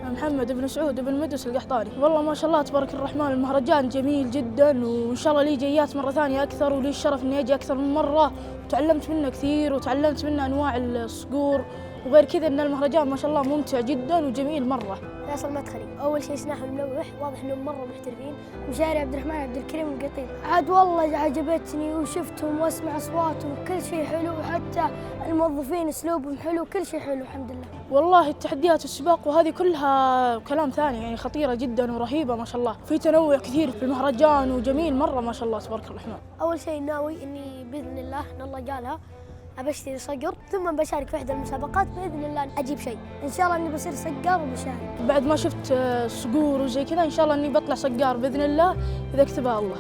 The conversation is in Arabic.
محمد بن سعود بن مدرس القحطاني. والله ما شاء الله تبارك الرحمن المهرجان جميل جدا، وإن شاء الله لي جيات مرة ثانية أكثر، ولي الشرف إني أجي أكثر من مرة، وتعلمت منه كثير وتعلمت منه أنواع الصقور، وغير كذا إن المهرجان ما شاء الله ممتع جدا وجميل مرة. فيصل مدخلي. أول شيء سلاح الملوح، واضح إنهم مرة محترفين. مشاري عبد الرحمن عبد الكريم القطيب، عاد والله عجبتني وشفتهم واسمع أصواتهم، كل شيء حلو، وحتى الموظفين أسلوبهم حلو، كل شيء حلو الحمد لله. والله التحديات السباق وهذه كلها كلام ثاني، يعني خطيرة جدا ورهيبة ما شاء الله، في تنوع كثير في المهرجان وجميل مرة ما شاء الله تبارك الرحمن. أول شيء ناوي إني بإذن الله إن الله قالها أبشتري صقر، ثم بشارك في إحدى المسابقات بإذن الله أجيب شيء، إن شاء الله إني بصير صقار وبشارك. بعد ما شفت صقور وزي كذا إن شاء الله إني بطلع صقار بإذن الله إذا كتبها الله.